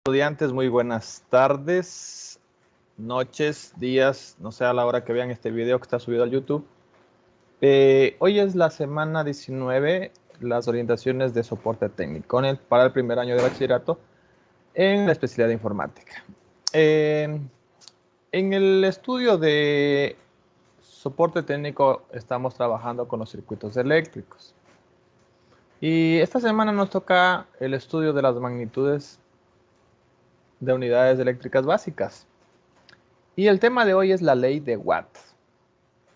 Estudiantes, muy buenas tardes, noches, días, no sé a la hora que vean este video que está subido al YouTube. Hoy es la semana 19, las orientaciones de soporte técnico para el primer año de bachillerato en la especialidad de informática. En el estudio de soporte técnico estamos trabajando con los circuitos eléctricos. Y esta semana nos toca el estudio de las magnitudes de unidades eléctricas básicas. Y el tema de hoy es la ley de Watt.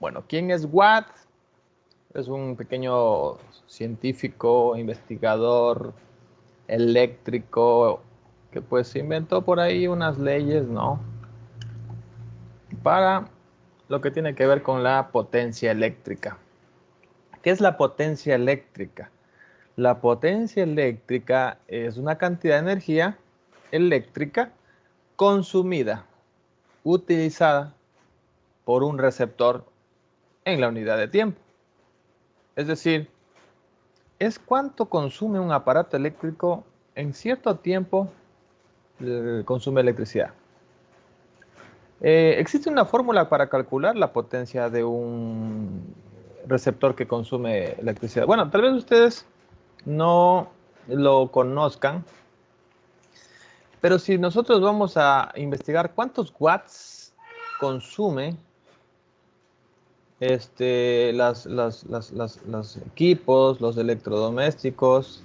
Bueno, ¿quién es Watt? Es un pequeño científico, investigador eléctrico que pues inventó por ahí unas leyes, ¿no? Para lo que tiene que ver con la potencia eléctrica. ¿Qué es la potencia eléctrica? La potencia eléctrica es una cantidad de energía eléctrica consumida, utilizada por un receptor en la unidad de tiempo. Es decir, es cuánto consume un aparato eléctrico en cierto tiempo consume electricidad. Existe una fórmula para calcular la potencia de un receptor que consume electricidad. Bueno, tal vez ustedes no lo conozcan, pero si nosotros vamos a investigar cuántos watts consume los equipos, los electrodomésticos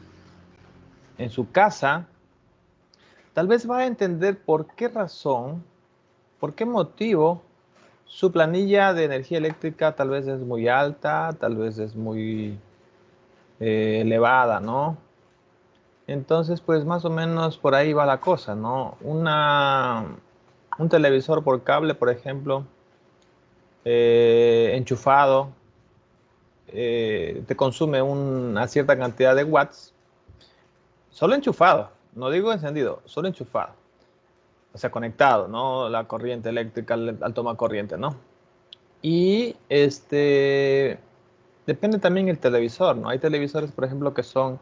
en su casa, tal vez va a entender por qué razón, por qué motivo su planilla de energía eléctrica tal vez es muy alta, tal vez es muy elevada, ¿no? Entonces, pues más o menos por ahí va la cosa, ¿no? Un televisor por cable, por ejemplo, enchufado, te consume una cierta cantidad de watts, solo enchufado, no digo encendido, solo enchufado. O sea, conectado, ¿no? La corriente eléctrica al toma corriente, ¿no? Y depende también el televisor, ¿no? Hay televisores, por ejemplo, que son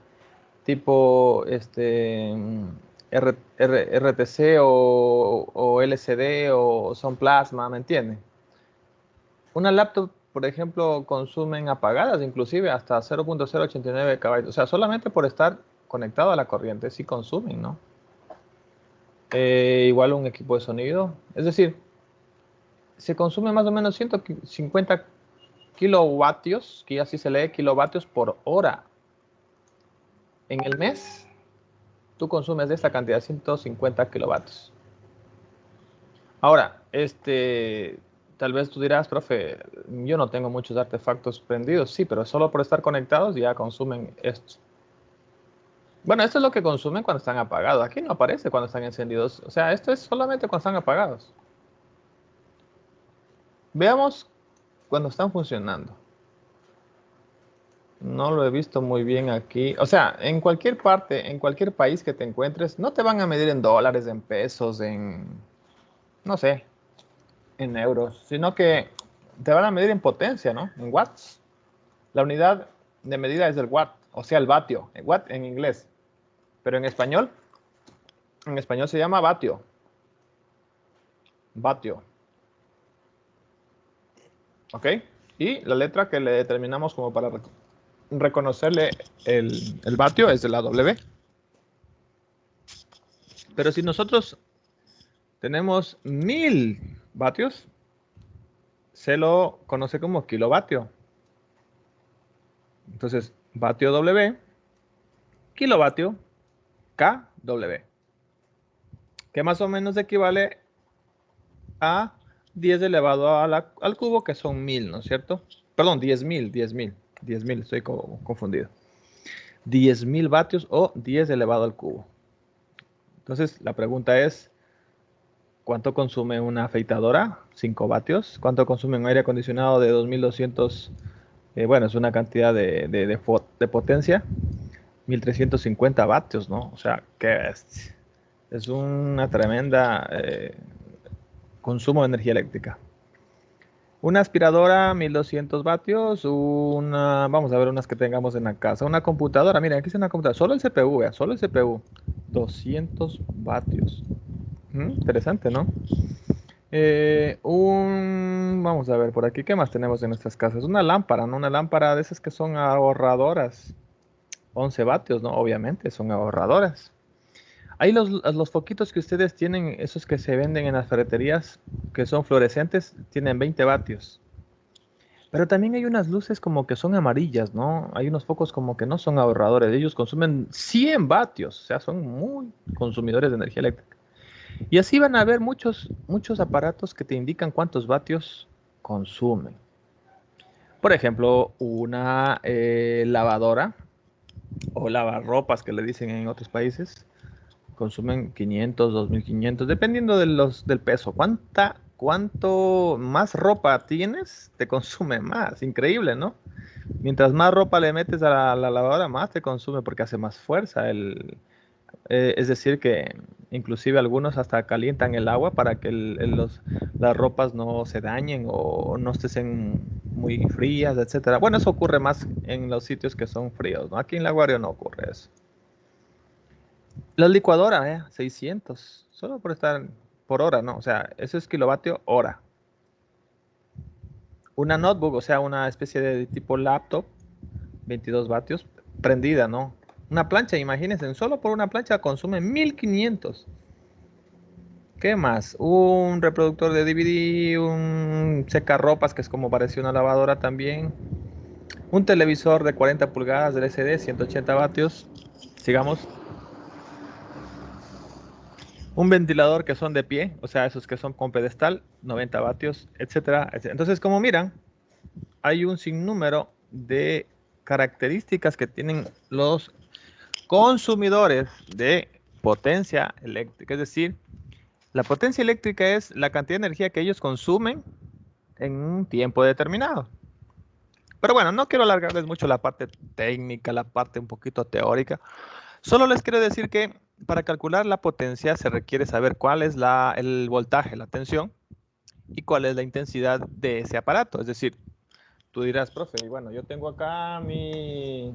tipo RTC o LCD o son plasma, ¿me entienden? Una laptop, por ejemplo, consumen apagadas, inclusive hasta 0.089 caballos. O sea, solamente por estar conectado a la corriente, sí consumen, ¿no? Igual un equipo de sonido. Es decir, se consume más o menos 150 kilovatios, que así se lee, kilovatios por hora. En el mes, tú consumes de esta cantidad, 150 kilovatios. Ahora, tal vez tú dirás, profe, yo no tengo muchos artefactos prendidos. Sí, pero solo por estar conectados ya consumen esto. Bueno, esto es lo que consumen cuando están apagados. Aquí no aparece cuando están encendidos. O sea, esto es solamente cuando están apagados. Veamos cuando están funcionando. No lo he visto muy bien aquí. O sea, en cualquier parte, en cualquier país que te encuentres, no te van a medir en dólares, en pesos, no sé, en euros, sino que te van a medir en potencia, ¿no? En watts. La unidad de medida es el watt, o sea, el vatio. El watt en inglés. Pero en español se llama vatio. Vatio. ¿Ok? Y la letra que le determinamos como para reconocerle el vatio es de la W. Pero si nosotros tenemos 1000 vatios, se lo conoce como kilovatio. Entonces, vatio W, kilovatio, KW, que más o menos equivale a 10 elevado al cubo, que son 1000, ¿no es cierto? Perdón, 10.000, estoy confundido. 10.000 vatios o 10 elevado al cubo. Entonces, la pregunta es, ¿cuánto consume una afeitadora? 5 vatios. ¿Cuánto consume un aire acondicionado de 2200? Bueno, es una cantidad de potencia. 1350 vatios, ¿no? O sea, que es una tremenda consumo de energía eléctrica. Una aspiradora, 1200 vatios. Vamos a ver unas que tengamos en la casa. Una computadora, miren, aquí es una computadora. Solo el CPU, solo el CPU. 200 vatios. Interesante, ¿no? Vamos a ver por aquí, ¿qué más tenemos en nuestras casas? Una lámpara, ¿no? Una lámpara de esas que son ahorradoras. 11 vatios, ¿no? Obviamente son ahorradoras. Ahí los foquitos que ustedes tienen, esos que se venden en las ferreterías, que son fluorescentes, tienen 20 vatios. Pero también hay unas luces como que son amarillas, ¿no? Hay unos focos como que no son ahorradores. Ellos consumen 100 vatios, o sea, son muy consumidores de energía eléctrica. Y así van a haber muchos aparatos que te indican cuántos vatios consumen. Por ejemplo, una lavadora o lavarropas que le dicen en otros países, consumen 500, 2500, dependiendo del peso. Cuánto más ropa tienes, te consume más. Increíble, ¿no? Mientras más ropa le metes a la lavadora, más te consume porque hace más fuerza. Es decir, que inclusive algunos hasta calientan el agua para que las ropas no se dañen o no estén muy frías, etcétera. Bueno, eso ocurre más en los sitios que son fríos, ¿no? Aquí en La Guardia no ocurre eso. La licuadora, 600, solo por estar por hora, ¿no? O sea, eso es kilovatio hora. Una notebook, o sea, una especie de tipo laptop, 22 vatios, prendida, ¿no? Una plancha, imagínense, solo por una plancha consume 1500. ¿Qué más? Un reproductor de DVD, un secarropas que es como parecía una lavadora también, un televisor de 40 pulgadas del LCD, 180 vatios. Sigamos. Un ventilador que son de pie, o sea, esos que son con pedestal, 90 vatios, etcétera, etcétera. Entonces, como miran, hay un sinnúmero de características que tienen los consumidores de potencia eléctrica. Es decir, la potencia eléctrica es la cantidad de energía que ellos consumen en un tiempo determinado. Pero bueno, no quiero alargarles mucho la parte técnica, la parte un poquito teórica. Solo les quiero decir que para calcular la potencia se requiere saber cuál es el voltaje, la tensión, y cuál es la intensidad de ese aparato. Es decir, tú dirás, profe, y bueno, yo tengo acá mi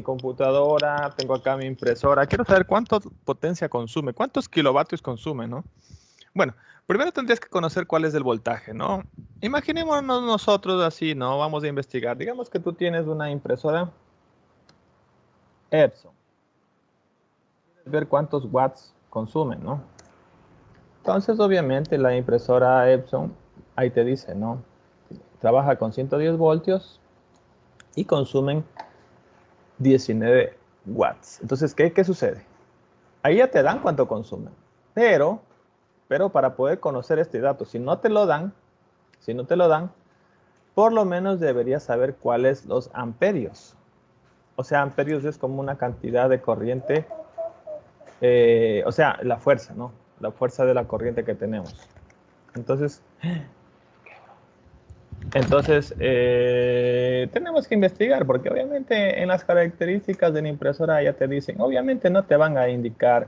computadora, tengo acá mi impresora, quiero saber cuánto potencia consume, cuántos kilovatios consume, ¿no? Bueno, primero tendrías que conocer cuál es el voltaje, ¿no? Imaginémonos nosotros así, ¿no? Vamos a investigar. Digamos que tú tienes una impresora Epson. Quieres ver cuántos watts consumen, ¿no? Entonces, obviamente, la impresora Epson, ahí te dice, ¿no? Trabaja con 110 voltios y consumen 19 watts. Entonces, ¿qué sucede? Ahí ya te dan cuánto consumen. Pero para poder conocer este dato, si no te lo dan, por lo menos deberías saber cuáles los amperios. O sea, amperios es como una cantidad de corriente, o sea, la fuerza, ¿no? La fuerza de la corriente que tenemos. Entonces, tenemos que investigar, porque obviamente en las características de la impresora ya te dicen, obviamente no te van a indicar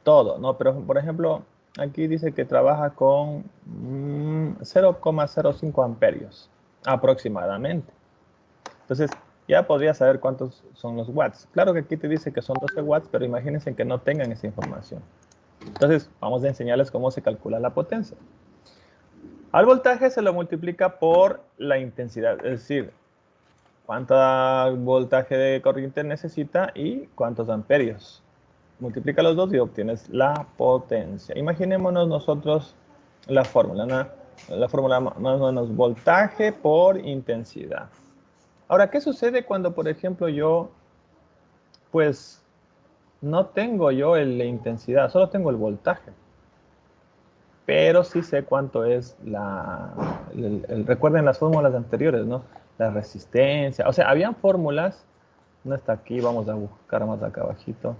todo, ¿no? Pero, por ejemplo, aquí dice que trabaja con 0,05 amperios aproximadamente. Entonces, ya podría saber cuántos son los watts. Claro que aquí te dice que son 12 watts, pero imagínense que no tengan esa información. Entonces, vamos a enseñarles cómo se calcula la potencia. Al voltaje se lo multiplica por la intensidad, es decir, cuánto voltaje de corriente necesita y cuántos amperios. Multiplica los dos y obtienes la potencia. Imaginémonos nosotros la fórmula, ¿no? La fórmula más o menos voltaje por intensidad. Ahora, ¿qué sucede cuando, por ejemplo, yo, pues, no tengo yo la intensidad, solo tengo el voltaje? Pero sí sé cuánto es recuerden las fórmulas anteriores, ¿no? La resistencia, o sea, habían fórmulas, no está aquí, vamos a buscar más acá abajito.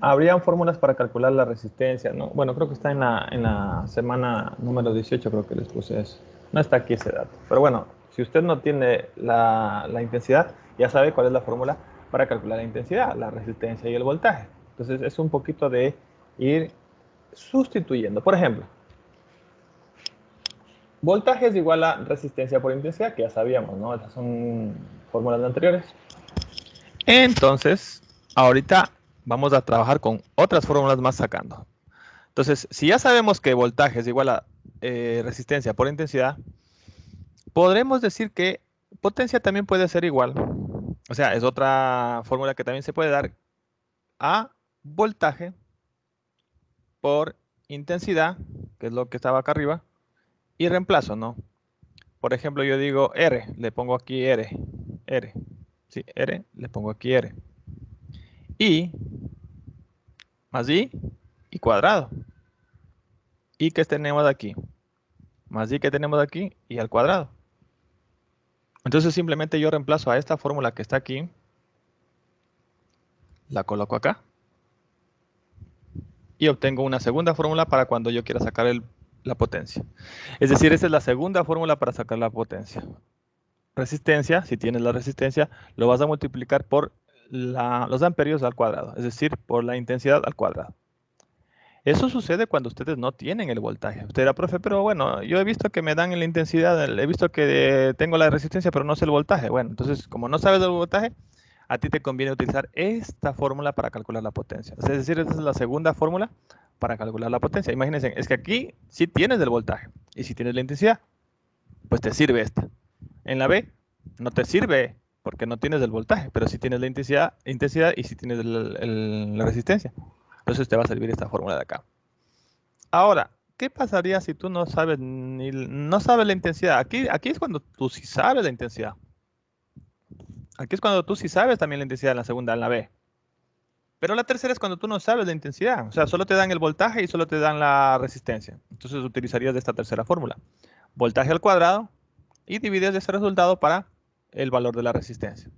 Habrían fórmulas para calcular la resistencia, ¿no? Bueno, creo que está en la semana número 18, creo que les puse eso. No está aquí ese dato. Pero bueno, si usted no tiene la intensidad, ya sabe cuál es la fórmula para calcular la intensidad, la resistencia y el voltaje. Entonces es un poquito de ir sustituyendo. Por ejemplo, voltaje es igual a resistencia por intensidad, que ya sabíamos, ¿no? Esas son fórmulas anteriores. Entonces, Ahorita vamos a trabajar con otras fórmulas más sacando. Entonces, si ya sabemos que voltaje es igual a resistencia por intensidad, podremos decir que potencia también puede ser igual. O sea, es otra fórmula que también se puede dar a voltaje por intensidad, que es lo que estaba acá arriba, y reemplazo, ¿no? Por ejemplo, yo digo R, le pongo aquí R. Sí, R, le pongo aquí R. I más I y cuadrado. ¿Y qué tenemos aquí? Más I que tenemos aquí y al cuadrado. Entonces simplemente yo reemplazo a esta fórmula que está aquí, la coloco acá y obtengo una segunda fórmula para cuando yo quiera sacar la potencia. Es decir, esa es la segunda fórmula para sacar la potencia. Resistencia, si tienes la resistencia, lo vas a multiplicar por los amperios al cuadrado, es decir, por la intensidad al cuadrado. Eso sucede cuando ustedes no tienen el voltaje. Usted era profe, pero bueno, yo he visto que me dan la intensidad, he visto que tengo la resistencia, pero no sé el voltaje. Bueno, entonces, como no sabes el voltaje, a ti te conviene utilizar esta fórmula para calcular la potencia. Es decir, esta es la segunda fórmula para calcular la potencia. Imagínense, es que aquí sí tienes el voltaje y si tienes la intensidad, pues te sirve esta. En la B no te sirve porque no tienes el voltaje, pero sí tienes la intensidad y sí tienes la resistencia. Entonces te va a servir esta fórmula de acá. Ahora, ¿qué pasaría si tú no sabes no sabes la intensidad? Aquí es cuando tú sí sabes la intensidad. Aquí es cuando tú sí sabes también la intensidad en la segunda, en la B. Pero la tercera es cuando tú no sabes la intensidad. O sea, solo te dan el voltaje y solo te dan la resistencia. Entonces utilizarías esta tercera fórmula. Voltaje al cuadrado y divides ese resultado para el valor de la resistencia.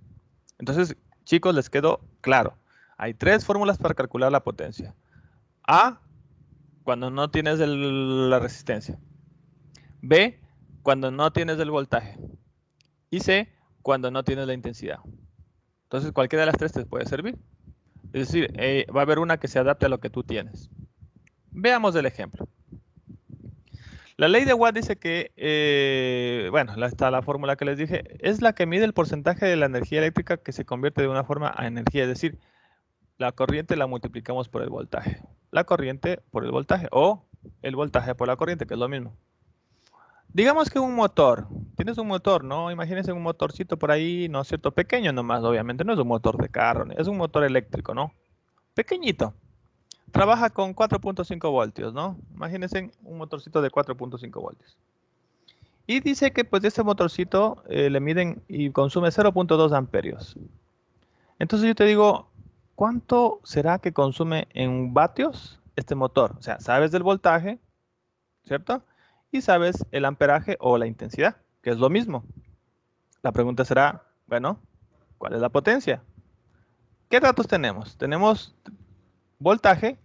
Entonces, chicos, les quedó claro. Hay tres fórmulas para calcular la potencia. A, cuando no tienes la resistencia. B, cuando no tienes el voltaje. Y C, cuando no tienes la intensidad. Entonces, cualquiera de las tres te puede servir. Es decir, va a haber una que se adapte a lo que tú tienes. Veamos el ejemplo. La ley de Watt dice que, bueno, está la fórmula que les dije, es la que mide el porcentaje de la energía eléctrica que se convierte de una forma a energía. Es decir, la corriente la multiplicamos por el voltaje. La corriente por el voltaje o el voltaje por la corriente, que es lo mismo. Digamos que un motor, tienes un motor, ¿no? Imagínense un motorcito por ahí, ¿no es cierto? Pequeño nomás, obviamente, no es un motor de carro, es un motor eléctrico, ¿no? Pequeñito. Trabaja con 4.5 voltios, ¿no? Imagínense un motorcito de 4.5 voltios. Y dice que pues este motorcito le miden y consume 0.2 amperios. Entonces yo te digo, ¿cuánto será que consume en vatios este motor? O sea, sabes del voltaje, ¿cierto? Y sabes el amperaje o la intensidad, que es lo mismo. La pregunta será, bueno, ¿cuál es la potencia? ¿Qué datos tenemos? Tenemos voltaje,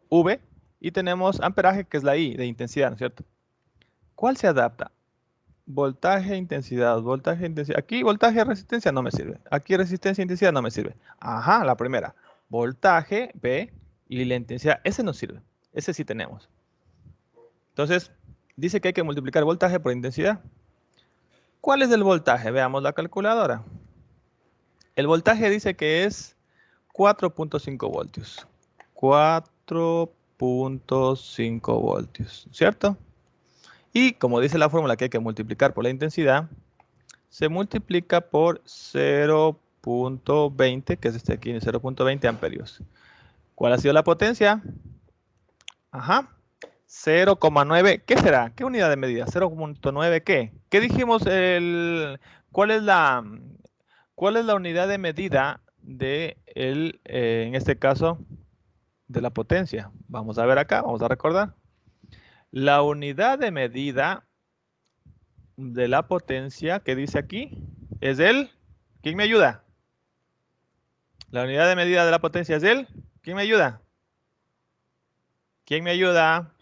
V, y tenemos amperaje, que es la I, de intensidad, ¿no es cierto? ¿Cuál se adapta? Voltaje, intensidad. Aquí voltaje, resistencia no me sirve. Aquí resistencia, intensidad no me sirve. Ajá, la primera. Voltaje, V, y la intensidad, ese no sirve. Ese sí tenemos. Entonces, dice que hay que multiplicar voltaje por intensidad. ¿Cuál es el voltaje? Veamos la calculadora. El voltaje dice que es 4.5 voltios. 4.5 voltios, ¿cierto? Y como dice la fórmula que hay que multiplicar por la intensidad, se multiplica por 0.20, que es este aquí, 0.20 amperios. ¿Cuál ha sido la potencia? Ajá, 0,9. ¿Qué será? ¿Qué unidad de medida? 0.9 ¿qué? ¿Qué dijimos? ¿Cuál es la unidad de medida de en este caso, de la potencia? Vamos a ver acá, vamos a recordar. La unidad de medida de la potencia que dice aquí es ¿quién me ayuda? La unidad de medida de la potencia es ¿quién me ayuda? ¿Quién me ayuda?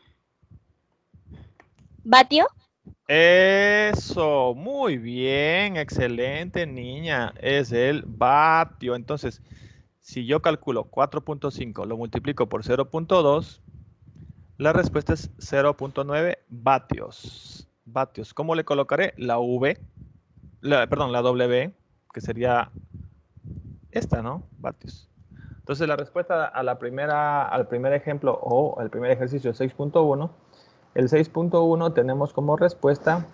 ¿Vatio? Eso, muy bien, excelente niña, es el vatio. Entonces, si yo calculo 4.5, lo multiplico por 0.2, la respuesta es 0.9 vatios. Vatios. ¿Cómo le colocaré? La V, perdón, la W, que sería esta, ¿no? Vatios. Entonces, la respuesta a al primer ejemplo o al primer ejercicio 6.1, el 6.1 tenemos como respuesta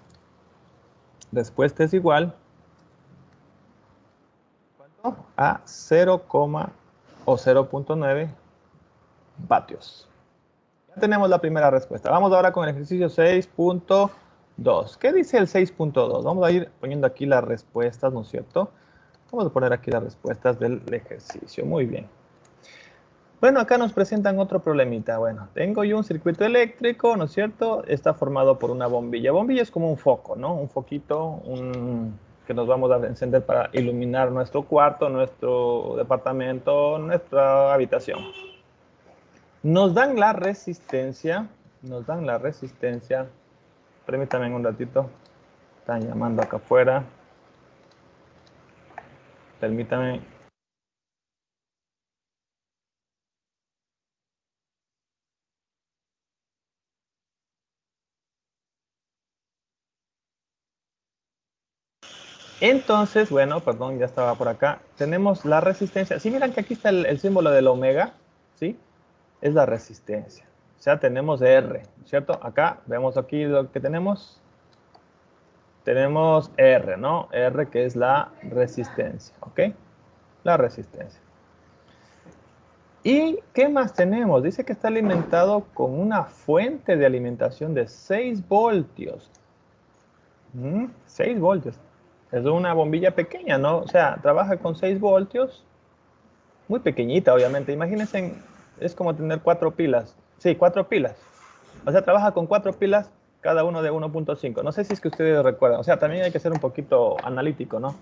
es igual a 0, o 0.9 vatios. Ya tenemos la primera respuesta. Vamos ahora con el ejercicio 6.2. ¿Qué dice el 6.2? Vamos a ir poniendo aquí las respuestas, ¿no es cierto? Vamos a poner aquí las respuestas del ejercicio. Muy bien. Bueno, acá nos presentan otro problemita. Bueno, tengo yo un circuito eléctrico, ¿no es cierto? Está formado por una bombilla. Bombilla es como un foco, ¿no? Un foquito que nos vamos a encender para iluminar nuestro cuarto, nuestro departamento, nuestra habitación. Nos dan la resistencia. Permítanme un ratito. Están llamando acá afuera. Permítanme. Entonces, bueno, perdón, ya estaba por acá. Tenemos la resistencia. Si miran que aquí está el símbolo del omega, ¿sí? Es la resistencia. O sea, tenemos R, ¿cierto? Acá, vemos aquí lo que tenemos. Tenemos R, ¿no? R que es la resistencia, ¿ok? La resistencia. ¿Y qué más tenemos? Dice que está alimentado con una fuente de alimentación de 6 voltios. 6 voltios. Es una bombilla pequeña, ¿no? O sea, trabaja con 6 voltios. Muy pequeñita, obviamente. Imagínense, es como tener 4 pilas. Sí, 4 pilas. O sea, trabaja con 4 pilas, cada uno de 1.5. No sé si es que ustedes recuerdan. O sea, también hay que ser un poquito analítico, ¿no?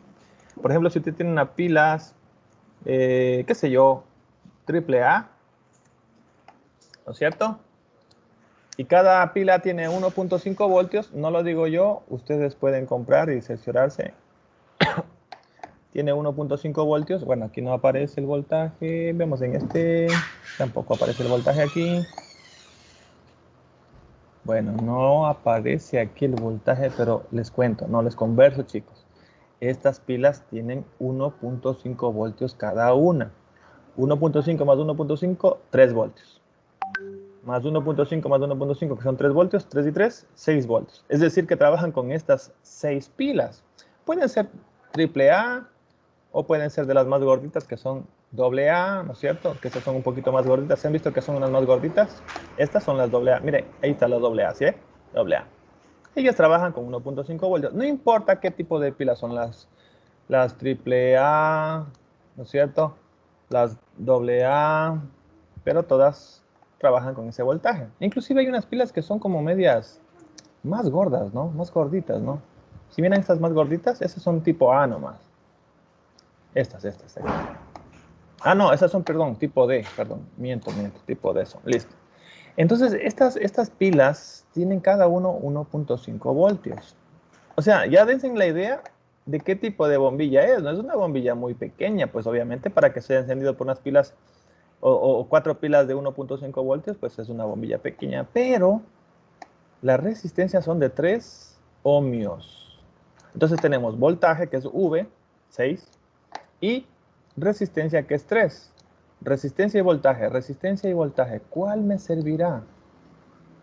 Por ejemplo, si usted tiene una pilas, qué sé yo, triple A, ¿no es cierto? Y cada pila tiene 1.5 voltios, no lo digo yo, ustedes pueden comprar y cerciorarse. Tiene 1.5 voltios, bueno, aquí no aparece el voltaje, vemos en este, tampoco aparece el voltaje aquí. Bueno, no aparece aquí el voltaje, pero les cuento, no les converso, chicos. Estas pilas tienen 1.5 voltios cada una. 1.5 más 1.5, 3 voltios. Más 1.5 más 1.5, que son 3 voltios, 3 y 3, 6 voltios. Es decir, que trabajan con estas 6 pilas. Pueden ser triple A o pueden ser de las más gorditas, que son doble A, ¿no es cierto? Que estas son un poquito más gorditas. ¿Se han visto que son unas más gorditas? Estas son las doble A. Mire, ahí está la doble A, ¿sí? Doble A. Ellas trabajan con 1.5 voltios. No importa qué tipo de pilas son las triple A, ¿no es cierto? Las doble A, pero todas trabajan con ese voltaje. Inclusive hay unas pilas que son como medias más gordas, ¿no? Más gorditas, ¿no? Si miran estas más gorditas, esas son tipo A nomás. Estas. Ah, no, esas son, perdón, tipo D, perdón, miento, tipo D son, listo. Entonces, estas pilas tienen cada uno 1.5 voltios. O sea, ya dense la idea de qué tipo de bombilla es. No es una bombilla muy pequeña, pues obviamente para que sea encendido por unas pilas o 4 pilas de 1.5 voltios, pues es una bombilla pequeña. Pero las resistencias son de 3 ohmios. Entonces tenemos voltaje, que es V, 6, y resistencia, que es 3. Resistencia y voltaje. ¿Cuál me servirá?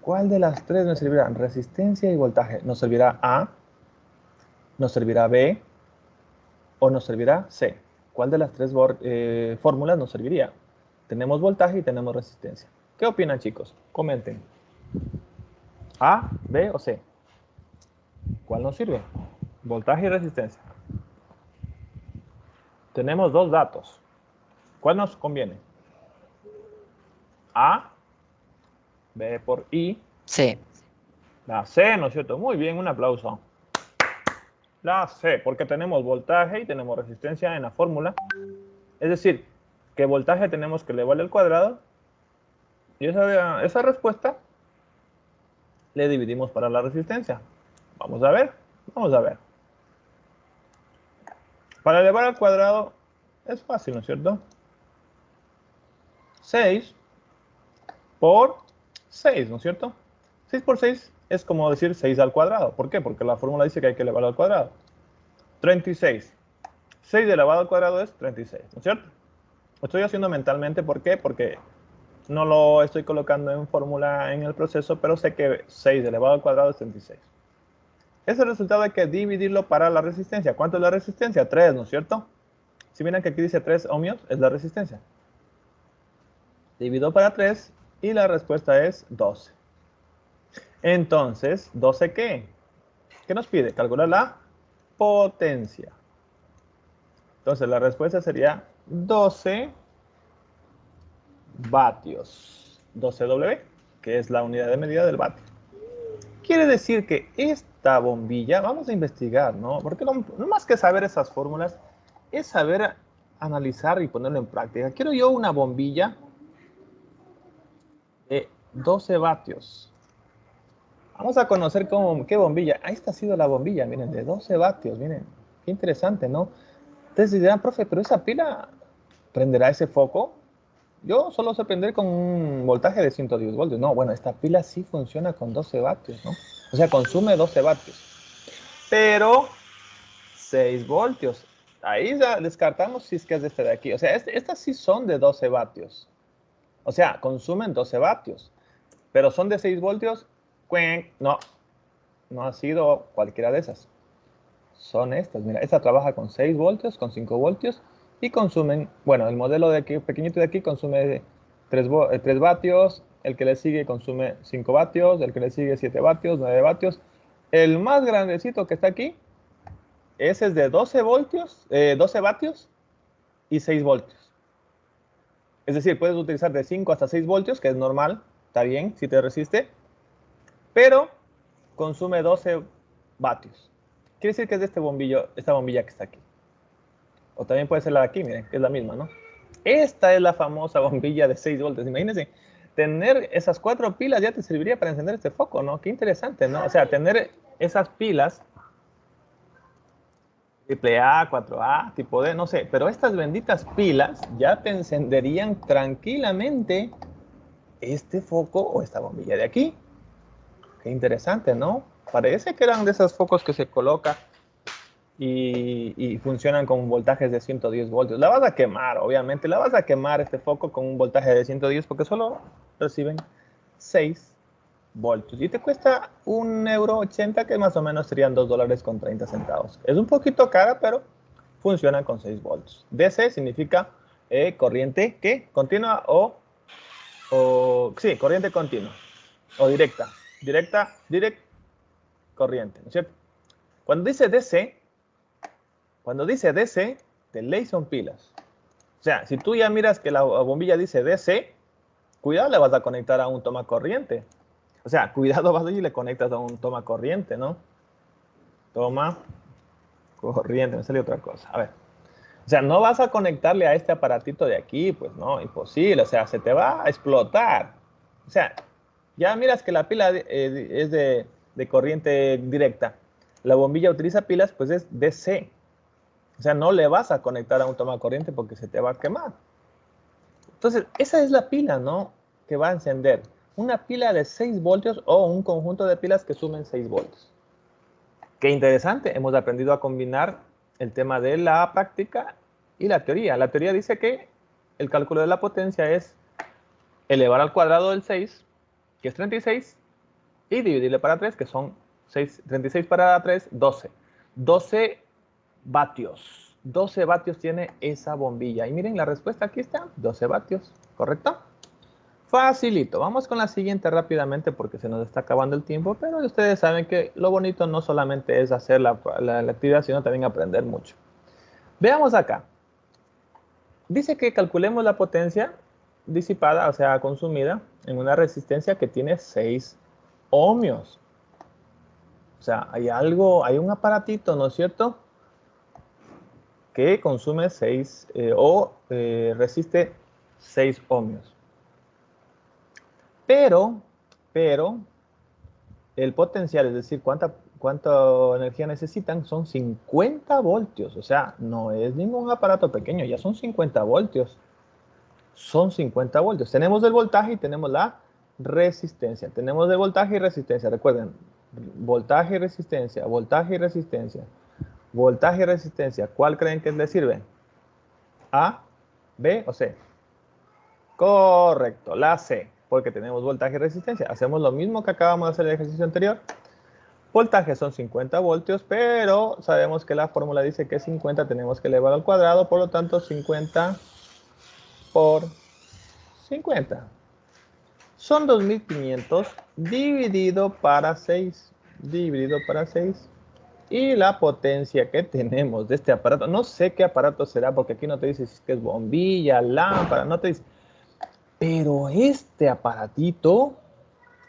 ¿Cuál de las tres me servirá? Resistencia y voltaje. ¿Nos servirá A? ¿Nos servirá B? ¿O nos servirá C? ¿Cuál de las tres fórmulas nos serviría? Tenemos voltaje y tenemos resistencia. ¿Qué opinan, chicos? Comenten. ¿A, B o C? ¿Cuál nos sirve? Voltaje y resistencia. Tenemos dos datos. ¿Cuál nos conviene? A, B por I. C. La C, ¿no es cierto? Muy bien, un aplauso. La C, porque tenemos voltaje y tenemos resistencia en la fórmula. Es decir, que voltaje tenemos que elevarle al cuadrado. Y esa respuesta le dividimos para la resistencia. Vamos a ver. Para elevar al cuadrado es fácil, ¿no es cierto? 6 por 6, ¿no es cierto? 6 por 6 es como decir 6 al cuadrado. ¿Por qué? Porque la fórmula dice que hay que elevarlo al cuadrado. 36. 6 elevado al cuadrado es 36, ¿no es cierto? Lo estoy haciendo mentalmente, ¿por qué? Porque no lo estoy colocando en fórmula en el proceso, pero sé que 6 elevado al cuadrado es 36. Ese resultado hay que dividirlo para la resistencia. ¿Cuánto es la resistencia? 3, ¿no es cierto? Si miran que aquí dice 3 ohmios, es la resistencia. Divido para 3 y la respuesta es 12. Entonces, ¿12 qué? ¿Qué nos pide? Calcular la potencia. Entonces, la respuesta sería 12 vatios. 12 W, que es la unidad de medida del vatio. Quiere decir que esta bombilla, vamos a investigar, ¿no? Porque no más que saber esas fórmulas, es saber analizar y ponerlo en práctica. Quiero yo una bombilla de 12 vatios. Vamos a conocer qué bombilla. Ah, esta ha sido la bombilla, miren, de 12 vatios, miren. Qué interesante, ¿no? Entonces dirán, profe, pero esa pila prenderá ese foco. Yo solo sé prender con un voltaje de 110 voltios. No, bueno, esta pila sí funciona con 12 vatios, ¿no? O sea, consume 12 vatios. Pero 6 voltios. Ahí ya descartamos si es que es de este de aquí. O sea, estas sí son de 12 vatios. O sea, consumen 12 vatios. Pero son de 6 voltios. No, no ha sido cualquiera de esas. Son estas. Mira, esta trabaja con 6 voltios, con 5 voltios. Y consumen, bueno, el modelo de aquí, pequeñito de aquí, consume 3 vatios. El que le sigue consume 5 vatios. El que le sigue 7 vatios, 9 vatios. El más grandecito que está aquí, ese es de 12 voltios, 12 vatios y 6 voltios. Es decir, puedes utilizar de 5 hasta 6 voltios, que es normal, está bien, si te resiste, pero consume 12 vatios. Quiere decir que es de este bombillo, esta bombilla que está aquí. O también puede ser la de aquí, miren, que es la misma, ¿no? Esta es la famosa bombilla de 6 voltios. Imagínense, tener esas 4 pilas ya te serviría para encender este foco, ¿no? Qué interesante, ¿no? O sea, tener esas pilas triple A, 4A, tipo D, no sé, pero estas benditas pilas ya te encenderían tranquilamente este foco o esta bombilla de aquí. Qué interesante, ¿no? Parece que eran de esos focos que se coloca y funcionan con voltajes de 110 voltios. La vas a quemar, obviamente, la vas a quemar este foco con un voltaje de 110 porque solo reciben 6 voltios. Y te cuesta €1.80, que más o menos serían $2.30. Es un poquito cara, pero funciona con 6 voltios. DC significa corriente que continua sí, corriente continua o directa. Direct corriente, ¿no es cierto? Cuando dice DC, de ley son pilas. O sea, si tú ya miras que la bombilla dice DC, cuidado, le vas a conectar a un toma corriente. O sea, cuidado, vas allí y le conectas a un toma corriente, ¿no? Toma corriente, me salió otra cosa. A ver. O sea, no vas a conectarle a este aparatito de aquí, pues no, imposible. O sea, se te va a explotar. O sea, ya miras que la pila es de corriente directa. La bombilla utiliza pilas, pues es DC. O sea, no le vas a conectar a un toma corriente porque se te va a quemar. Entonces, esa es la pila, ¿no? Que va a encender. Una pila de 6 voltios o un conjunto de pilas que sumen 6 voltios. Qué interesante, hemos aprendido a combinar el tema de la práctica y la teoría. La teoría dice que el cálculo de la potencia es elevar al cuadrado del 6, que es 36, y dividirle para 3, que son 6, 36 para 3, 12. 12 vatios. 12 vatios tiene esa bombilla. Y miren, la respuesta aquí está, 12 vatios, ¿correcto? Facilito. Vamos con la siguiente rápidamente porque se nos está acabando el tiempo, pero ustedes saben que lo bonito no solamente es hacer la actividad, sino también aprender mucho. Veamos acá. Dice que calculemos la potencia disipada, o sea, consumida en una resistencia que tiene 6 ohmios. O sea, hay un aparatito, ¿no es cierto?, que consume 6 resiste 6 ohmios. Pero el potencial, es decir, cuánta energía necesitan, son 50 voltios. O sea, no es ningún aparato pequeño, ya son 50 voltios. Son 50 voltios. Tenemos el voltaje y tenemos la resistencia. Tenemos el voltaje y resistencia. Recuerden, voltaje y resistencia, voltaje y resistencia, voltaje y resistencia. ¿Cuál creen que les sirve? A ¿B o C? Correcto, la C, porque tenemos voltaje y resistencia. Hacemos lo mismo que acabamos de hacer en el ejercicio anterior. Voltaje son 50 voltios, pero sabemos que la fórmula dice que 50 tenemos que elevar al cuadrado, por lo tanto 50 por 50. Son 2500 dividido para 6. Dividido para 6. Y la potencia que tenemos de este aparato, no sé qué aparato será, porque aquí no te dice si es que es bombilla, lámpara, no te dice. Pero este aparatito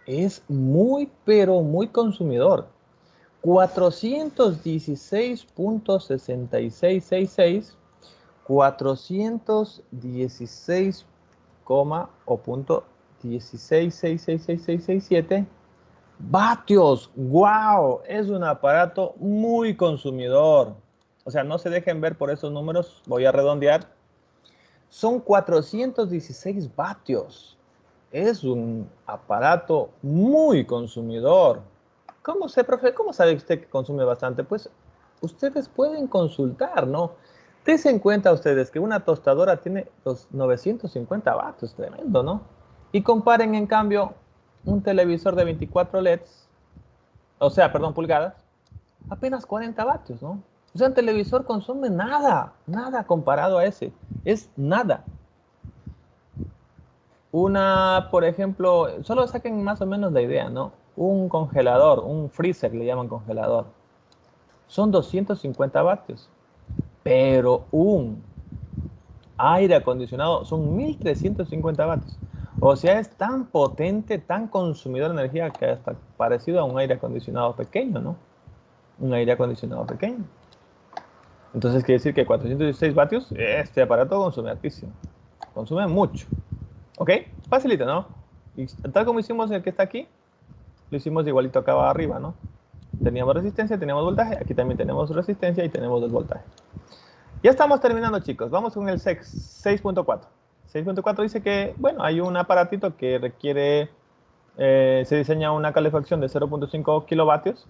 es muy, pero muy consumidor. 416.6666, 416, o punto 16666667 vatios. ¡Wow! Es un aparato muy consumidor. O sea, no se dejen ver por esos números. Voy a redondear. Son 416 vatios. Es un aparato muy consumidor. ¿Cómo sé, profe? ¿Cómo sabe usted que consume bastante? Pues ustedes pueden consultar, ¿no? Tengan en cuenta ustedes que una tostadora tiene los 950 vatios, tremendo, ¿no? Y comparen, en cambio, un televisor de 24 LEDs, o sea, perdón, pulgadas, apenas 40 vatios, ¿no? O sea, un televisor consume nada, nada comparado a ese. Es nada. Una, por ejemplo, solo saquen más o menos la idea, ¿no? Un congelador, un freezer le llaman congelador. Son 250 vatios. Pero un aire acondicionado son 1350 vatios. O sea, es tan potente, tan consumidor de energía que hasta parecido a un aire acondicionado pequeño, ¿no? Un aire acondicionado pequeño. Entonces quiere decir que 416 vatios, este aparato consume altísimo. Consume mucho. ¿Ok? Facilita, ¿no? Y tal como hicimos el que está aquí, lo hicimos igualito acá arriba, ¿no? Teníamos resistencia, teníamos voltaje. Aquí también tenemos resistencia y tenemos el voltaje. Ya estamos terminando, chicos. Vamos con el 6.4. 6.4 dice que, bueno, hay un aparatito que requiere, se diseña una calefacción de 0.5 kilovatios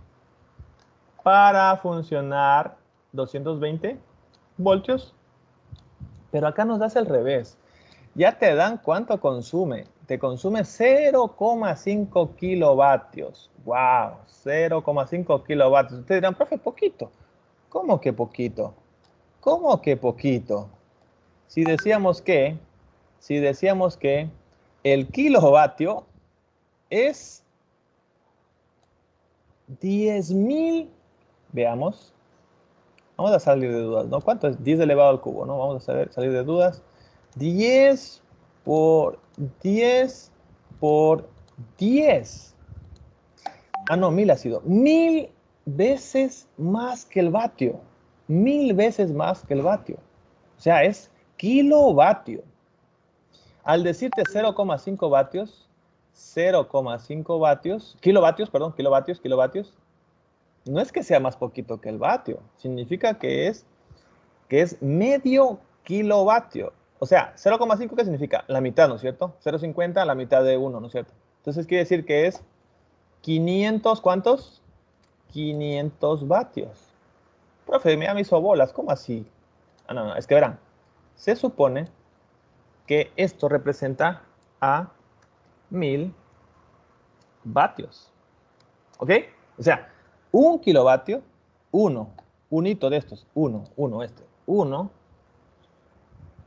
para funcionar 220 voltios. Pero acá nos das el revés. Ya te dan cuánto consume. Te consume 0,5 kilovatios. ¡Wow! 0,5 kilovatios. Ustedes dirán, profe, poquito. ¿Cómo que poquito? ¿Cómo que poquito? Si decíamos que, si decíamos que el kilovatio es 10.000, veamos, vamos a salir de dudas, ¿no? ¿Cuánto es 10 elevado al cubo, no? Vamos a salir de dudas. 10 por 10 por 10. Ah, no, 1000 ha sido. 1000 veces más que el vatio. 1000 veces más que el vatio. O sea, es kilovatio. Al decirte 0,5 vatios, 0,5 vatios, kilovatios, no es que sea más poquito que el vatio. Significa que es medio kilovatio. O sea, 0,5, ¿qué significa? La mitad, ¿no es cierto? 0,50, la mitad de 1, ¿no es cierto? Entonces quiere decir que es 500, ¿cuántos? 500 vatios. Profe, me hizo bolas, ¿cómo así? Ah, no, es que verán, se supone que esto representa a 1000 vatios. ¿Ok? O sea, un kilovatio, unito de estos, uno,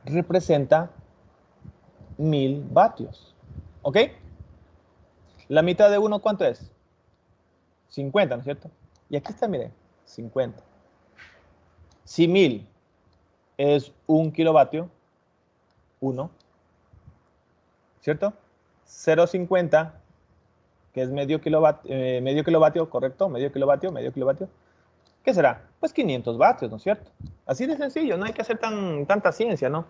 representa 1000 vatios. ¿Ok? La mitad de uno, ¿cuánto es? 50, ¿no es cierto? Y aquí está, miren, 50. Si 1000 es un kilovatio, 1, ¿cierto? 0,50, que es medio kilovatio, correcto, medio kilovatio. ¿Qué será? Pues 500 vatios, ¿no es cierto? Así de sencillo, no hay que hacer tanta ciencia, ¿no?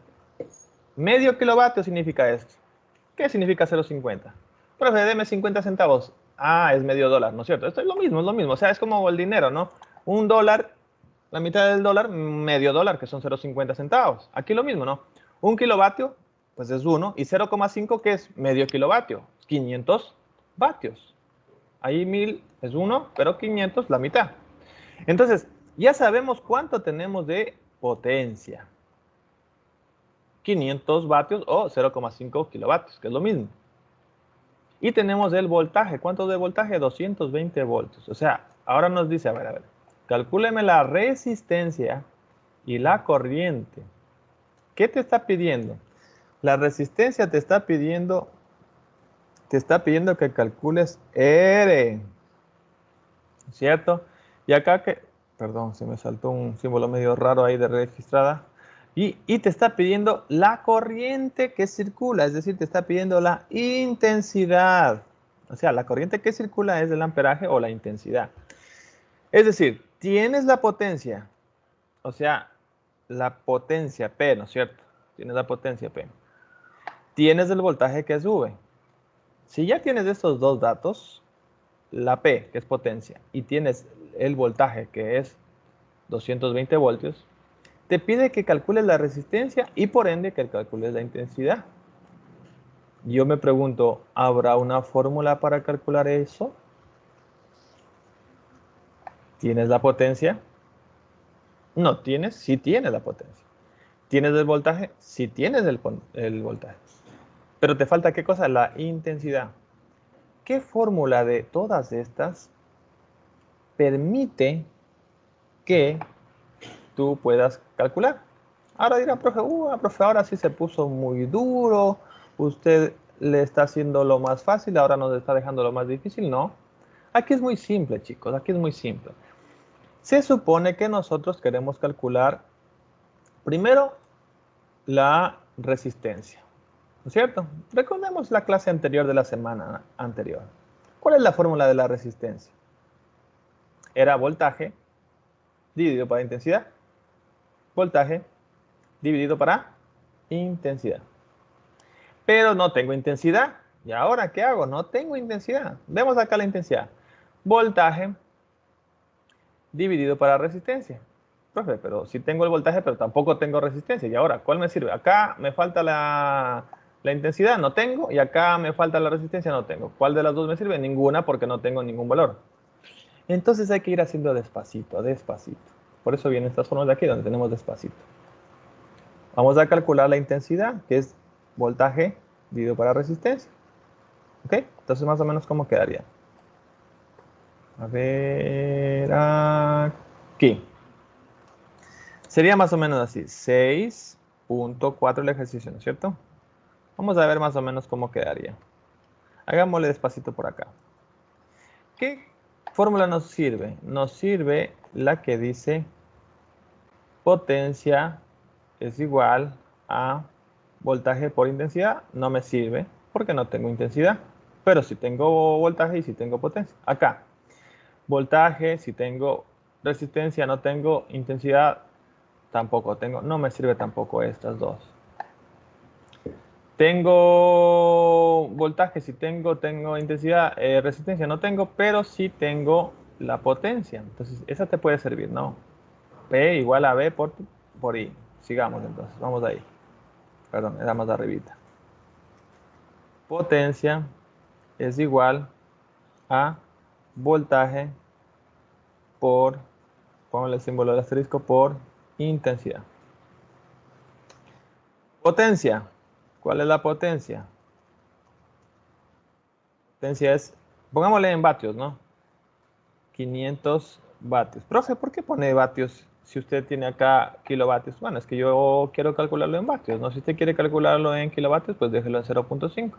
Medio kilovatio significa esto. ¿Qué significa 0,50? Profe, deme 50 centavos. Ah, es medio dólar, ¿no es cierto? Esto es lo mismo, es lo mismo. O sea, es como el dinero, ¿no? Un dólar, la mitad del dólar, medio dólar, que son 0,50 centavos. Aquí lo mismo, ¿no? Un kilovatio, pues es 1. Y 0,5, que es medio kilovatio. 500 vatios. Ahí 1000 es 1, pero 500 la mitad. Entonces, ya sabemos cuánto tenemos de potencia. 500 vatios o 0,5 kilovatios, que es lo mismo. Y tenemos el voltaje. ¿Cuánto de voltaje? 220 voltios. O sea, ahora nos dice, a ver, calcúleme la resistencia y la corriente. ¿Qué te está pidiendo? La resistencia te está pidiendo que calcules R, ¿cierto? Y acá perdón, se me saltó un símbolo medio raro ahí de registrada. Y te está pidiendo la corriente que circula, es decir, te está pidiendo la intensidad. O sea, la corriente que circula es el amperaje o la intensidad. Es decir, tienes la potencia, o sea, la potencia P, ¿no es cierto? Tienes la potencia P. Tienes el voltaje que sube. Si ya tienes estos dos datos, la P, que es potencia, y tienes el voltaje, que es 220 voltios, te pide que calcules la resistencia y por ende que calcules la intensidad. Yo me pregunto, ¿habrá una fórmula para calcular eso? ¿Tienes la potencia? No tienes, sí tienes la potencia. ¿Tienes el voltaje? Sí tienes el voltaje. Pero te falta ¿qué cosa? La intensidad. ¿Qué fórmula de todas estas permite que tú puedas calcular? Ahora dirá, profe, profe, ahora sí se puso muy duro, usted le está haciendo lo más fácil, ahora nos está dejando lo más difícil. No, aquí es muy simple, chicos, aquí es muy simple. Se supone que nosotros queremos calcular primero la resistencia, ¿no es cierto? Recordemos la clase anterior de la semana anterior. ¿Cuál es la fórmula de la resistencia? Era voltaje dividido para intensidad. Voltaje dividido para intensidad. Pero no tengo intensidad. ¿Y ahora qué hago? No tengo intensidad. Vemos acá la intensidad. Voltaje dividido para resistencia. Profe, pero sí tengo el voltaje, pero tampoco tengo resistencia. ¿Y ahora cuál me sirve? Acá me falta la intensidad, no tengo. Y acá me falta la resistencia, no tengo. ¿Cuál de las dos me sirve? Ninguna, porque no tengo ningún valor. Entonces hay que ir haciendo despacito, despacito. Por eso vienen estas formas de aquí, donde tenemos despacito. Vamos a calcular la intensidad, que es voltaje dividido para resistencia. ¿Ok? Entonces más o menos ¿cómo quedaría? A ver, aquí. Sería más o menos así, 6.4 el ejercicio, ¿no es cierto? Vamos a ver más o menos cómo quedaría. Hagámosle despacito por acá. ¿Qué fórmula nos sirve? Nos sirve la que dice potencia es igual a voltaje por intensidad. No me sirve porque no tengo intensidad, pero sí tengo voltaje y sí tengo potencia. Acá, voltaje, si tengo resistencia, no tengo intensidad, tampoco tengo, no me sirve tampoco estas dos. Tengo voltaje, si tengo intensidad, resistencia no tengo, pero sí tengo la potencia. Entonces, esa te puede servir, ¿no? P igual a B por I. Sigamos entonces, vamos ahí. Perdón, era más arribita. Potencia es igual a voltaje por, pongo el símbolo del asterisco, por intensidad. Potencia. ¿Cuál es la potencia? Potencia es, pongámosle en vatios, ¿no? 500 vatios. Profe, ¿por qué pone vatios si usted tiene acá kilovatios? Bueno, es que yo quiero calcularlo en vatios, ¿no? Si usted quiere calcularlo en kilovatios, pues déjelo en 0.5.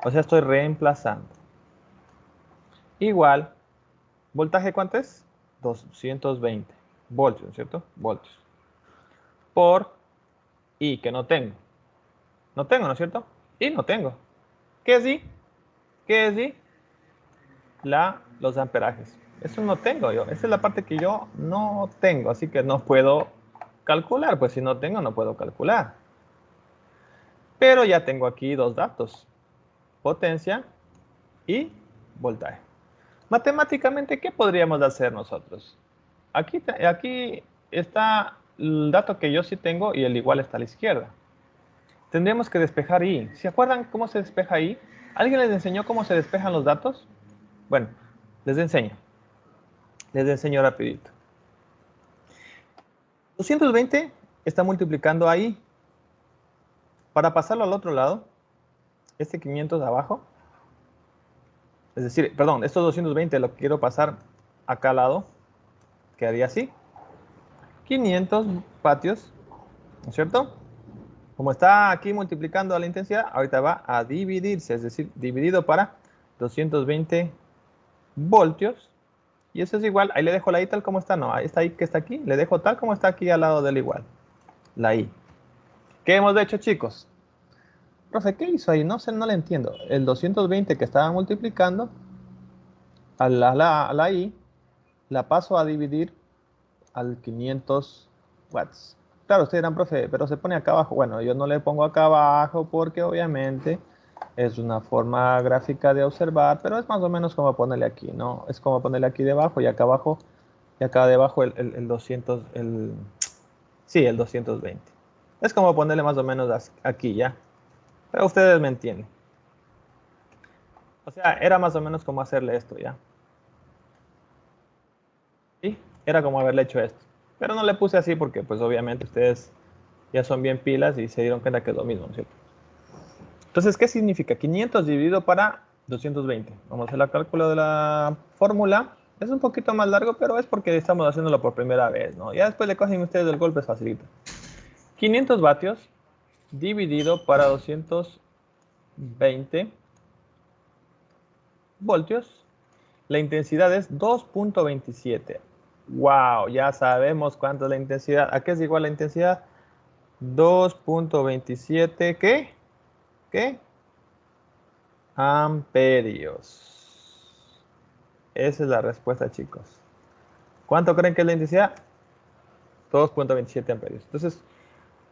O sea, estoy reemplazando. Igual, ¿voltaje cuánto es? 220 voltios, ¿cierto? Voltios. Por I, que no tengo. No tengo, ¿no es cierto? Y no tengo. ¿Qué es I? ¿Qué es I? Los amperajes. Eso no tengo yo. Esa es la parte que yo no tengo. Así que no puedo calcular. Pues si no tengo, no puedo calcular. Pero ya tengo aquí dos datos. Potencia y voltaje. Matemáticamente, ¿qué podríamos hacer nosotros? Aquí está el dato que yo sí tengo y el igual está a la izquierda. Tendríamos que despejar I. ¿Se acuerdan cómo se despeja I? ¿Alguien les enseñó cómo se despejan los datos? Bueno, les enseño. Les enseño rapidito. 220 está multiplicando ahí. Para pasarlo al otro lado, este 500 abajo, es decir, perdón, estos 220 lo quiero pasar acá al lado, quedaría así. 500 vatios, ¿no es cierto? Como está aquí multiplicando la intensidad, ahorita va a dividirse, es decir, dividido para 220 voltios. Y eso es igual, ahí le dejo la I tal como está, no, ahí está I que está aquí, le dejo tal como está aquí al lado del igual, la I. ¿Qué hemos hecho, chicos? Profe, ¿qué hizo ahí? No sé, no le entiendo. El 220 que estaba multiplicando a la I, la paso a dividir al 500 watts. Claro, ustedes dirán, profe, pero se pone acá abajo. Bueno, yo no le pongo acá abajo porque obviamente es una forma gráfica de observar, pero es más o menos como ponerle aquí, ¿no? Es como ponerle aquí debajo y acá abajo, y acá debajo el 200, sí, el 220. Es como ponerle más o menos aquí, ¿ya? Pero ustedes me entienden. O sea, era más o menos como hacerle esto, ¿ya? Sí, era como haberle hecho esto. Pero no le puse así porque, pues, obviamente ustedes ya son bien pilas y se dieron cuenta que es lo mismo, ¿no es cierto? Entonces, ¿qué significa? 500 dividido para 220. Vamos a hacer la cálculo de la fórmula. Es un poquito más largo, pero es porque estamos haciéndolo por primera vez, ¿no? Ya después le cogen ustedes el golpe, es facilito. 500 vatios dividido para 220 voltios. La intensidad es 2.27. Wow, ya sabemos cuánto es la intensidad. ¿A qué es igual la intensidad? 2.27, ¿qué? ¿Qué? Amperios. Esa es la respuesta, chicos. ¿Cuánto creen que es la intensidad? 2.27 amperios. Entonces,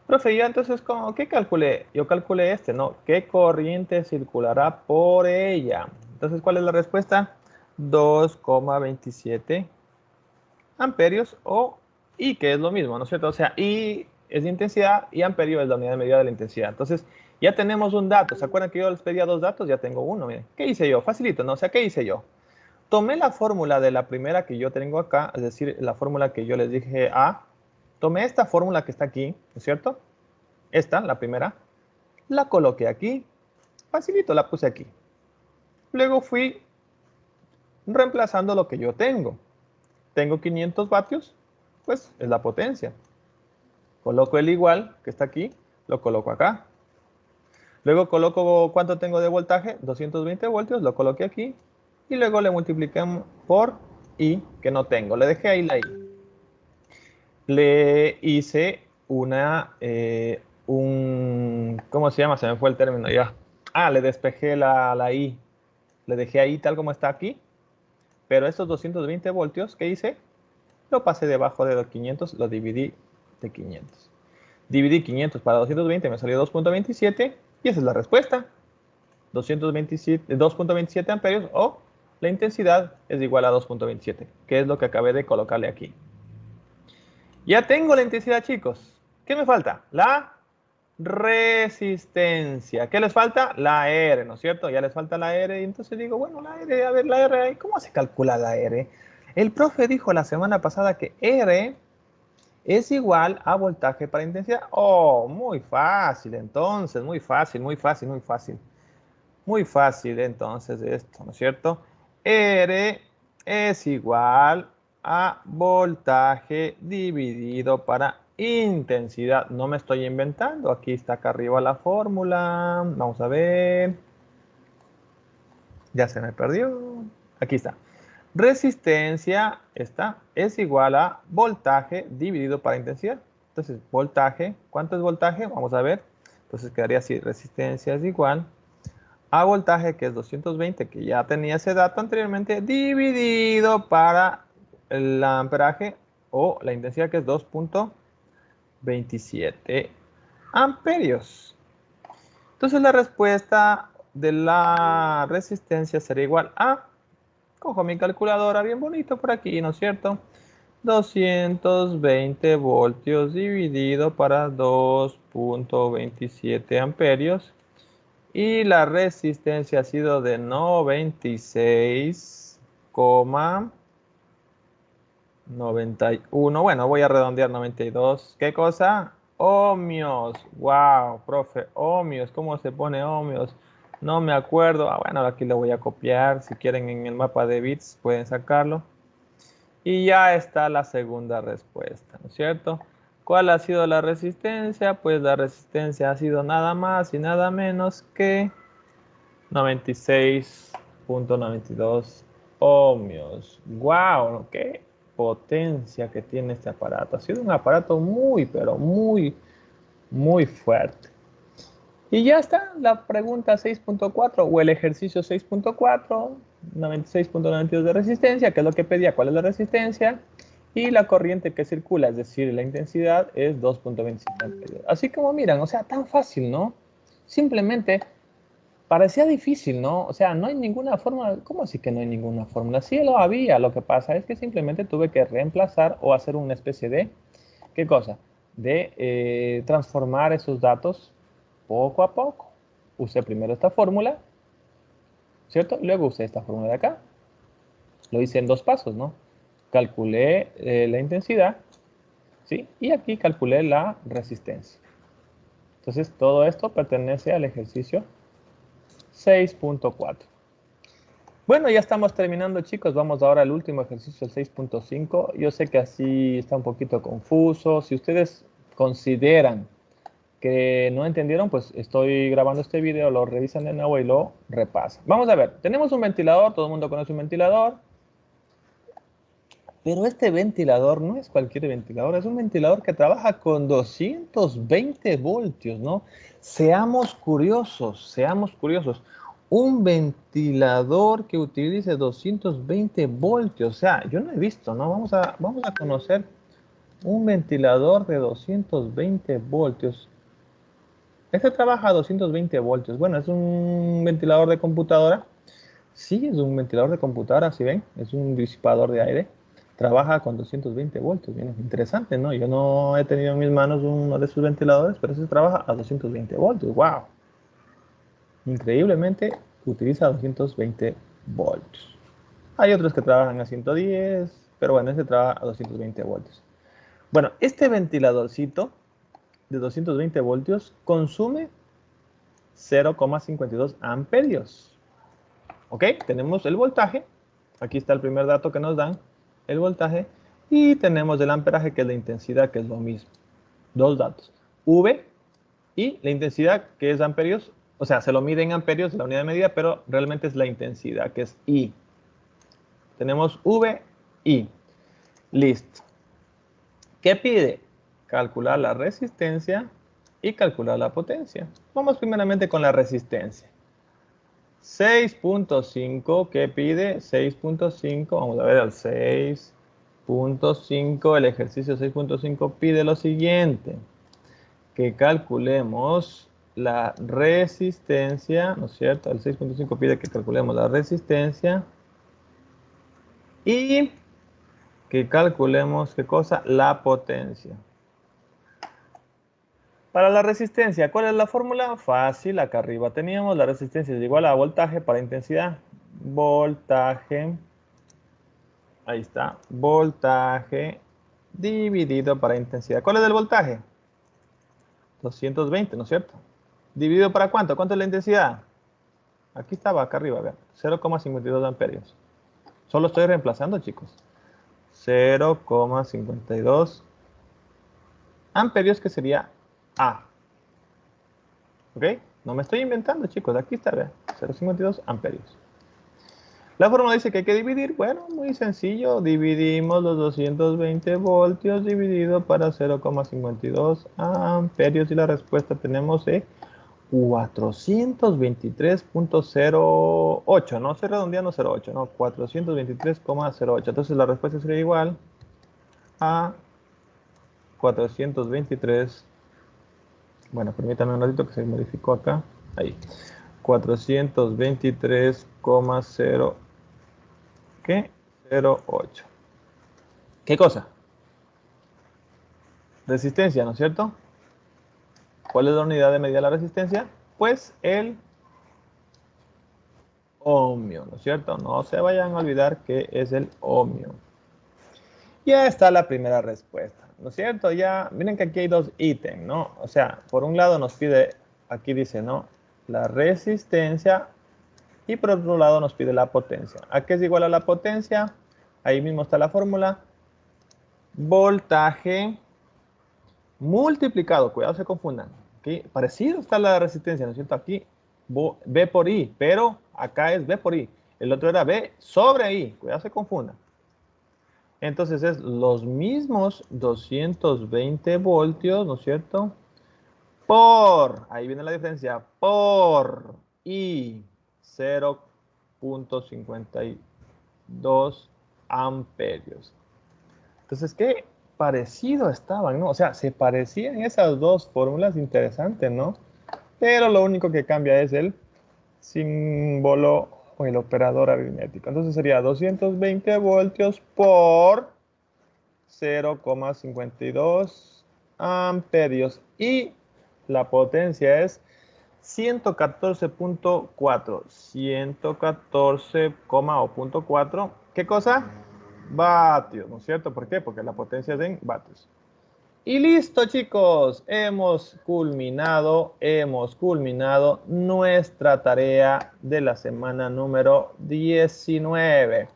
profe, ya entonces, ¿qué calculé? Yo calculé ¿no? ¿Qué corriente circulará por ella? Entonces, ¿cuál es la respuesta? 2,27 amperios o I, que es lo mismo, ¿no es cierto? O sea, I es de intensidad y amperio es la unidad de medida de la intensidad. Entonces, ya tenemos un dato. ¿Se acuerdan que yo les pedía dos datos? Ya tengo uno, miren. ¿Qué hice yo? Facilito, ¿no? O sea, ¿qué hice yo? Tomé la fórmula de la primera que yo tengo acá, es decir, la fórmula que yo les dije A. Tomé esta fórmula que está aquí, ¿no es cierto? Esta, la primera. La coloqué aquí. Facilito, la puse aquí. Luego fui reemplazando lo que yo tengo. Tengo 500 vatios, pues es la potencia. Coloco el igual que está aquí, lo coloco acá. Luego coloco cuánto tengo de voltaje, 220 voltios, lo coloqué aquí. Y luego le multipliqué por I, que no tengo. Le dejé ahí la I. Le hice ¿cómo se llama? Se me fue el término ya. Ah, le despejé la I. Le dejé ahí tal como está aquí. Pero estos 220 voltios que hice, lo pasé debajo de los 500, lo dividí de 500. Dividí 500 para 220, me salió 2.27 y esa es la respuesta. 2.27 amperios o la intensidad es igual a 2.27, que es lo que acabé de colocarle aquí. Ya tengo la intensidad, chicos. ¿Qué me falta? La resistencia. ¿Qué les falta? La R, ¿no es cierto? Ya les falta la R y entonces digo, bueno, la R, a ver, la R, ¿cómo se calcula la R? El profe dijo la semana pasada que R es igual a voltaje para intensidad. Oh, muy fácil, entonces, muy fácil, muy fácil, muy fácil. Muy fácil, entonces, esto, ¿no es cierto? R es igual a voltaje dividido para intensidad. No me estoy inventando. Aquí está acá arriba la fórmula. Vamos a ver. Ya se me perdió. Aquí está. Resistencia es igual a voltaje dividido para intensidad. Entonces, voltaje, ¿cuánto es voltaje? Vamos a ver. Entonces quedaría así, resistencia es igual a voltaje, que es 220, que ya tenía ese dato anteriormente, dividido para el amperaje o la intensidad, que es 2.27 amperios. Entonces la respuesta de la resistencia sería igual a, cojo mi calculadora bien bonito por aquí, ¿no es cierto? 220 voltios dividido para 2.27 amperios. Y la resistencia ha sido de 96,91. Bueno, voy a redondear 92. ¿Qué cosa? Ohmios. Wow, profe. Ohmios. ¿Cómo se pone ohmios? No me acuerdo. Ah, bueno, aquí lo voy a copiar. Si quieren en el mapa de bits pueden sacarlo. Y ya está la segunda respuesta, ¿no es cierto? ¿Cuál ha sido la resistencia? Pues la resistencia ha sido nada más y nada menos que 96.92 ohmios. ¡Wow! ¡Qué potencia que tiene este aparato! Ha sido un aparato muy, pero muy, muy fuerte. Y ya está la pregunta 6.4 o el ejercicio 6.4, 96.92 de resistencia, que es lo que pedía, cuál es la resistencia, y la corriente que circula, es decir, la intensidad es 2.25 amperios. Así como miran, o sea, tan fácil, ¿no? Simplemente parecía difícil, ¿no? O sea, no hay ninguna fórmula. ¿Cómo así que no hay ninguna fórmula? Sí lo había, lo que pasa es que simplemente tuve que reemplazar o hacer una especie de, ¿qué cosa? De transformar esos datos poco a poco. Usé primero esta fórmula, ¿cierto? Luego usé esta fórmula de acá. Lo hice en dos pasos, ¿no? Calculé la intensidad, ¿sí? Y aquí calculé la resistencia. Entonces, todo esto pertenece al ejercicio 6.4. Bueno, ya estamos terminando, chicos. Vamos ahora al último ejercicio, el 6.5. Yo sé que así está un poquito confuso. Si ustedes consideran que no entendieron, pues estoy grabando este video, lo revisan de nuevo y lo repasan. Vamos a ver, tenemos un ventilador, todo el mundo conoce un ventilador, pero este ventilador no es cualquier ventilador, es un ventilador que trabaja con 220 voltios, ¿no? Seamos curiosos, seamos curiosos. Un ventilador que utilice 220 voltios, o sea, yo no he visto, ¿no? Vamos a conocer un ventilador de 220 voltios. Este trabaja a 220 voltios. Bueno, es un ventilador de computadora. Sí, es un ventilador de computadora, si ven, es un disipador de aire. Trabaja con 220 voltios. Bien, interesante, ¿no? Yo no he tenido en mis manos uno de sus ventiladores, pero ese trabaja a 220 voltios. ¡Wow! Increíblemente utiliza 220 voltios. Hay otros que trabajan a 110, pero bueno, este trabaja a 220 voltios. Bueno, este ventiladorcito de 220 voltios consume 0,52 amperios. ¿Ok? Tenemos el voltaje. Aquí está el primer dato que nos dan, el voltaje. Y tenemos el amperaje, que es la intensidad, que es lo mismo. Dos datos. V y la intensidad, que es amperios. O sea, se lo mide en amperios, la unidad de medida, pero realmente es la intensidad, que es I. Tenemos V, I. Listo. ¿Qué pide? Calcular la resistencia y calcular la potencia. Vamos primeramente con la resistencia. 6.5, ¿qué pide? 6.5, vamos a ver al 6.5, el ejercicio 6.5 pide lo siguiente, que calculemos la resistencia, ¿no es cierto? El 6.5 pide que calculemos la resistencia y que calculemos, ¿qué cosa? La potencia. Para la resistencia, ¿cuál es la fórmula? Fácil, acá arriba teníamos la resistencia es igual a voltaje para intensidad. Voltaje, ahí está, voltaje dividido para intensidad. ¿Cuál es el voltaje? 220, ¿no es cierto? ¿Dividido para cuánto? ¿Cuánto es la intensidad? Aquí estaba, acá arriba, vean, 0,52 amperios. Solo estoy reemplazando, chicos. 0,52 amperios, que sería A. ¿Ok? No me estoy inventando, chicos. Aquí está, vean. 0,52 amperios. La fórmula dice que hay que dividir. Bueno, muy sencillo. Dividimos los 220 voltios dividido para 0,52 amperios. Y la respuesta tenemos de 423.08. No estoy redondeando 0,8, no. 423,08. Entonces la respuesta sería igual a 423. Bueno, permítame un ratito que se modificó acá. Ahí. 423,0. ¿Qué? 0,8. ¿Qué cosa? Resistencia, ¿no es cierto? ¿Cuál es la unidad de medida de la resistencia? Pues el ohmio, ¿no es cierto? No se vayan a olvidar que es el ohmio. Ya está la primera respuesta. ¿no es cierto? Ya, miren que aquí hay dos ítems, ¿no? O sea, por un lado nos pide, aquí dice, ¿no? La resistencia y por otro lado nos pide la potencia. ¿A qué es igual a la potencia? Ahí mismo está la fórmula. Voltaje multiplicado, cuidado se confundan. Aquí, parecido está la resistencia, ¿no es cierto? Aquí V por I, pero acá es V por I. El otro era V sobre I, cuidado se confundan. Entonces es los mismos 220 voltios, ¿no es cierto? Por, ahí viene la diferencia, por I 0.52 amperios. Entonces, qué parecido estaban, ¿no? O sea, se parecían esas dos fórmulas interesantes, ¿no? Pero lo único que cambia es el símbolo o el operador aritmético. Entonces sería 220 voltios por 0,52 amperios. Y la potencia es 114.4. 114,4. ¿Qué cosa? Vatios, ¿no es cierto? ¿Por qué? Porque la potencia es en vatios. Y listo, chicos, hemos culminado nuestra tarea de la semana número 19.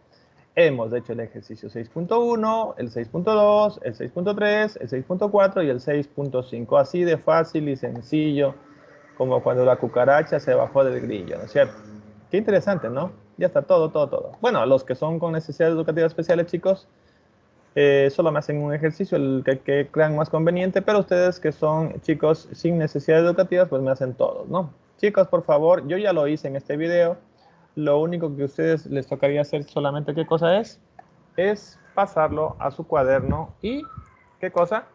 Hemos hecho el ejercicio 6.1, el 6.2, el 6.3, el 6.4 y el 6.5. Así de fácil y sencillo, como cuando la cucaracha se bajó del grillo, ¿no es cierto? Qué interesante, ¿no? Ya está todo. Bueno, los que son con necesidades educativas especiales, chicos, solo me hacen un ejercicio, el que crean más conveniente, pero ustedes que son chicos sin necesidades educativas, pues me hacen todos, ¿no? Chicos, por favor, yo ya lo hice en este video. Lo único que a ustedes les tocaría hacer solamente, ¿qué cosa es? Es pasarlo a su cuaderno y, ¿qué cosa?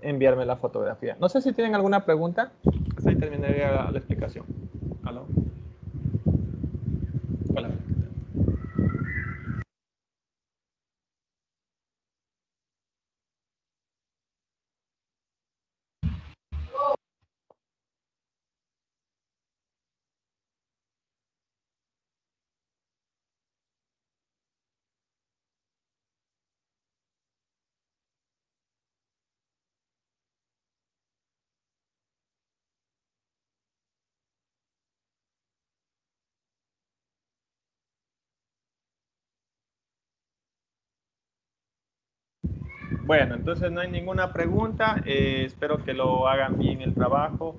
Enviarme la fotografía. No sé si tienen alguna pregunta. Pues ahí terminaría la explicación. ¿Aló? Hola. Bueno, entonces no hay ninguna pregunta. Espero que lo hagan bien el trabajo.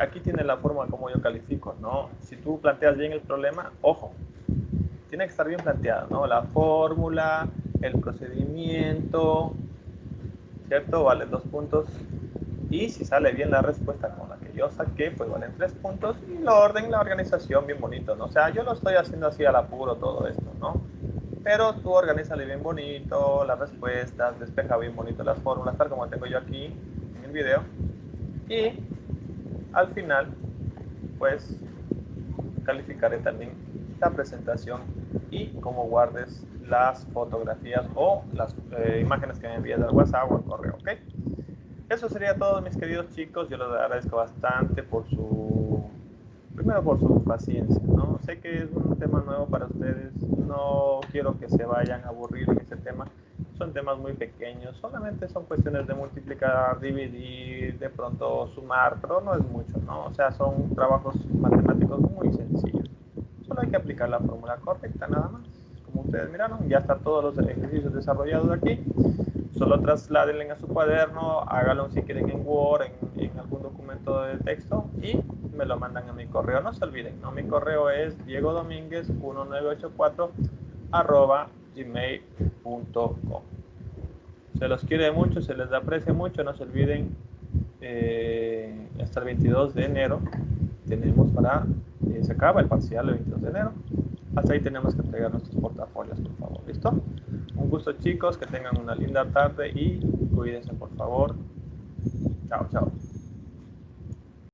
Aquí tiene la forma como yo califico, ¿no? Si tú planteas bien el problema, ojo, tiene que estar bien planteado, ¿no? La fórmula, el procedimiento, ¿cierto? Valen 2 puntos. Y si sale bien la respuesta con la que yo saqué, pues valen 3 puntos. Y el orden, la organización, bien bonito, ¿no? O sea, yo lo estoy haciendo así al apuro todo esto, ¿no? Pero tú organízale bien bonito las respuestas, despeja bien bonito las fórmulas, tal como tengo yo aquí en el video. Y al final, pues, calificaré también la presentación y cómo guardes las fotografías o las imágenes que me envíes al WhatsApp o al correo, ¿ok? Eso sería todo, mis queridos chicos. Yo les agradezco bastante por su, primero por su paciencia, ¿no? Sé que es un tema nuevo para ustedes, no quiero que se vayan a aburrir en este tema. Son temas muy pequeños, solamente son cuestiones de multiplicar, dividir, de pronto sumar, pero no es mucho, ¿no? O sea, son trabajos matemáticos muy sencillos. Solo hay que aplicar la fórmula correcta, nada más. Como ustedes miraron, ya están todos los ejercicios desarrollados aquí. Solo trasládenle a su cuaderno, háganlo si quieren en Word, en algún documento de texto y me lo mandan a mi correo. No se olviden, ¿no? Mi correo es diegodomínguez1984 @gmail.com. Se los quiere mucho, se les aprecia mucho. No se olviden, hasta el 22 de enero tenemos para, se acaba el parcial el 22 de enero. Hasta ahí tenemos que entregar nuestros portafolios, por favor. ¿Listo? Un gusto, chicos, que tengan una linda tarde y cuídense, por favor. Chao, chao.